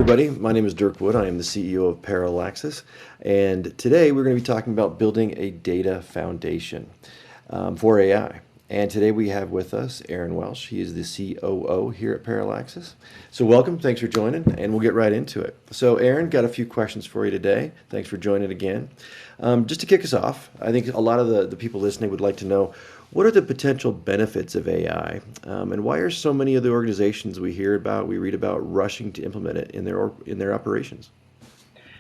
everybody. My name is Dirk Wood. I am the CEO of Parallaxis. And today we're going to be talking about building a data foundation for AI. And today we have with us Aaron Welsh. He is the COO here at Parallaxis. So welcome. Thanks for joining, and we'll get right into it. So Aaron, got a few questions for you today. Thanks for joining again. Just to kick us off, I think a lot of the people listening would like to know, what are the potential benefits of AI, and why are so many of the organizations we read about, rushing to implement it in their operations?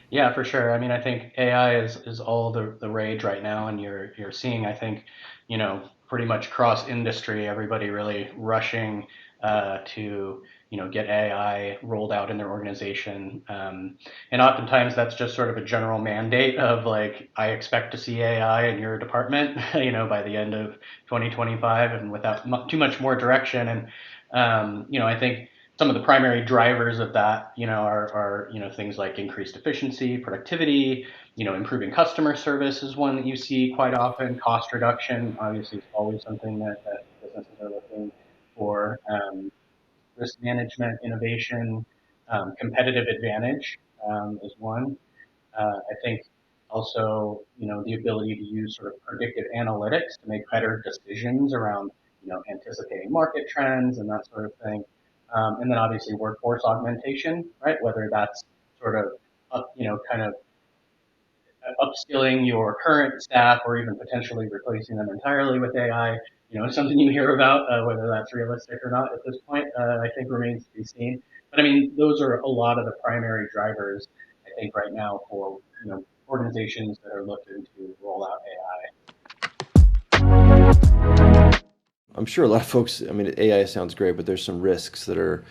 Yeah, for sure. I mean, I think AI is all the rage right now, and you're seeing, I think, pretty much cross industry, everybody really rushing to get AI rolled out in their organization, and oftentimes that's just sort of a general mandate of like, I expect to see AI in your department, by the end of 2025, and without too much more direction. And I think some of the primary drivers of that, are things like increased efficiency, productivity, improving customer service is one that you see quite often. Cost reduction, obviously, is always something that businesses are looking for. Risk management, innovation, competitive advantage is one. I think also, the ability to use sort of predictive analytics to make better decisions around, anticipating market trends and that sort of thing. And then obviously workforce augmentation, right? Whether that's sort of kind of upskilling your current staff or even potentially replacing them entirely with AI, something you hear about, whether that's realistic or not at this point, I think remains to be seen. But I mean, those are a lot of the primary drivers, I think, right now for, organizations that are looking to roll out AI. I'm sure a lot of folks, I mean, AI sounds great, but there's some risks that are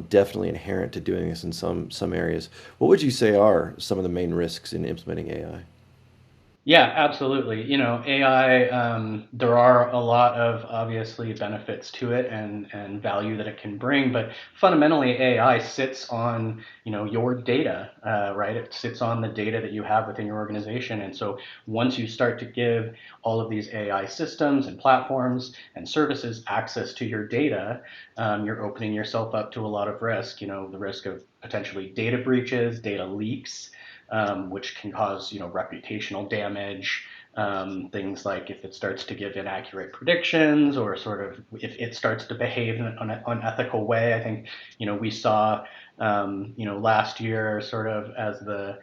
definitely inherent to doing this in some areas. What would you say are some of the main risks in implementing AI? Yeah, absolutely. AI, there are a lot of obviously benefits to it and value that it can bring, but fundamentally AI sits on, your data, right? It sits on the data that you have within your organization. And so once you start to give all of these AI systems and platforms and services access to your data, you're opening yourself up to a lot of risk, the risk of potentially data breaches, data leaks, which can cause reputational damage. Things like if it starts to give inaccurate predictions, or sort of if it starts to behave in an unethical way. I think we saw last year, sort of as the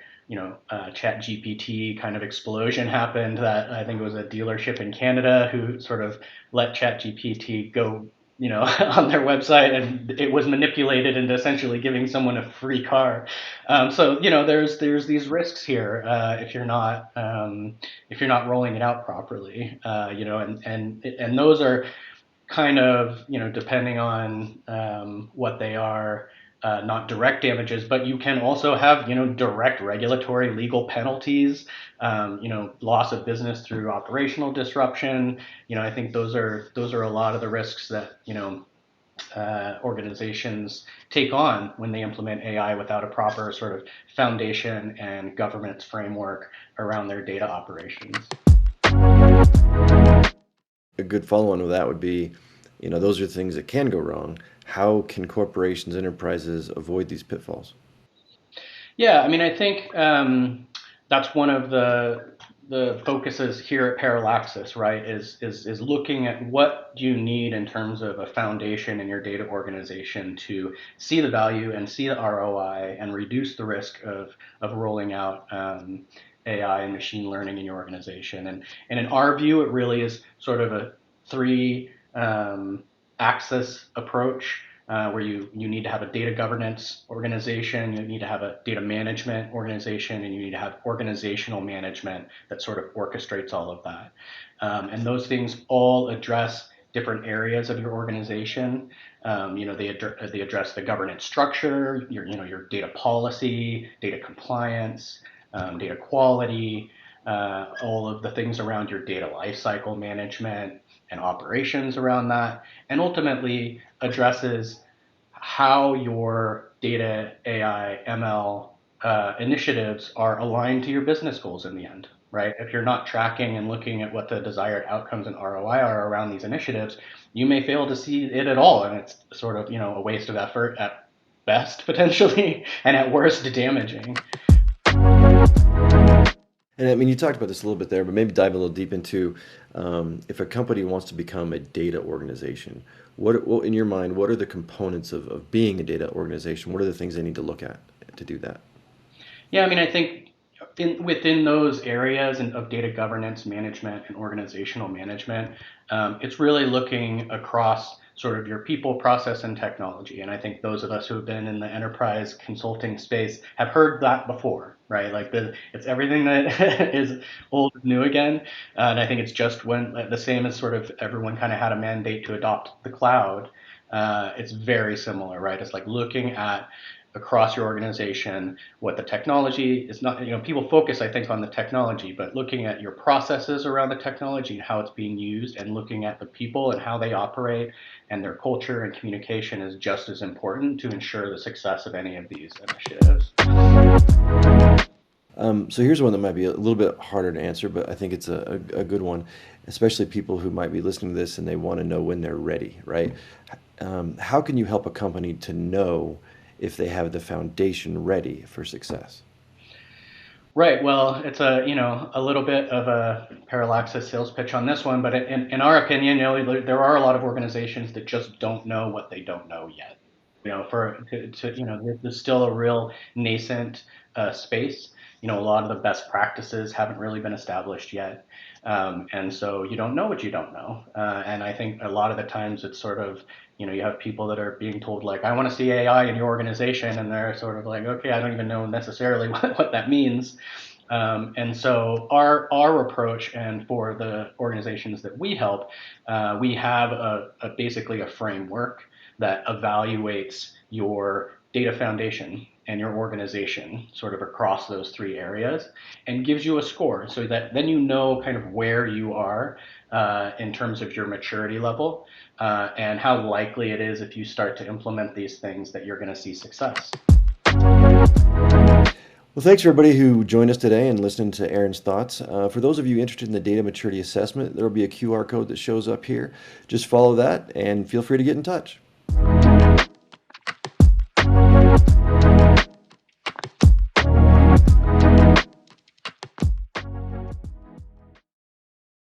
chat GPT kind of explosion happened, that I think it was a dealership in Canada who sort of let chat GPT go on their website, and it was manipulated into essentially giving someone a free car. So there's these risks here, if you're not rolling it out properly, and those are kind of, depending on what they are, not direct damages, but you can also have, direct regulatory legal penalties, loss of business through operational disruption. I think those are a lot of the risks that, organizations take on when they implement AI without a proper sort of foundation and governance framework around their data operations. A good follow-on with that would be, those are things that can go wrong. How can corporations, enterprises avoid these pitfalls? Yeah, I mean, I think that's one of the focuses here at Parallaxis, right? Is looking at what do you need in terms of a foundation in your data organization to see the value and see the ROI and reduce the risk of rolling out AI and machine learning in your organization. And in our view, it really is sort of a three axis approach, where you need to have a data governance organization, you need to have a data management organization, and you need to have organizational management that sort of orchestrates all of that. And those things all address different areas of your organization. They address the governance structure, your data policy, data compliance, data quality, all of the things around your data lifecycle management and operations around that, and ultimately addresses how your data, AI, ML initiatives are aligned to your business goals in the end, right? If you're not tracking and looking at what the desired outcomes and ROI are around these initiatives, you may fail to see it at all, and it's sort of a waste of effort at best potentially, and at worst damaging. And I mean, you talked about this a little bit there, but maybe dive a little deep into if a company wants to become a data organization, what in your mind, what are the components of being a data organization? What are the things they need to look at to do that? Yeah, I mean, I think within those areas of data governance, management, and organizational management, it's really looking across sort of your people, process, and technology. And I think those of us who have been in the enterprise consulting space have heard that before, right? Like it's everything that is old is new again. And I think it's just when the same as sort of everyone kind of had a mandate to adopt the cloud. It's very similar, right? It's like looking at across your organization what the technology is not, people focus, I think, on the technology, but looking at your processes around the technology and how it's being used and looking at the people and how they operate and their culture and communication is just as important to ensure the success of any of these initiatives. So here's one that might be a little bit harder to answer, but I think it's a good one, especially people who might be listening to this and they want to know when they're ready, right? How can you help a company to know if they have the foundation ready for success? Right. Well, it's a little bit of a parallaxis sales pitch on this one, but in our opinion, there are a lot of organizations that just don't know what they don't know yet. There's still a real nascent space. A lot of the best practices haven't really been established yet, and so you don't know what you don't know. And I think a lot of the times it's sort of, you have people that are being told like, I want to see AI in your organization, and they're sort of like, okay, I don't even know necessarily what that means. And so our approach, and for the organizations that we help, we have basically a framework that evaluates your data foundation and your organization sort of across those three areas and gives you a score so that then you know kind of where you are in terms of your maturity level and how likely it is if you start to implement these things that you're going to see success. Well, thanks for everybody who joined us today and listened to Aaron's thoughts. For those of you interested in the data maturity assessment, there will be a QR code that shows up here. Just follow that and feel free to get in touch.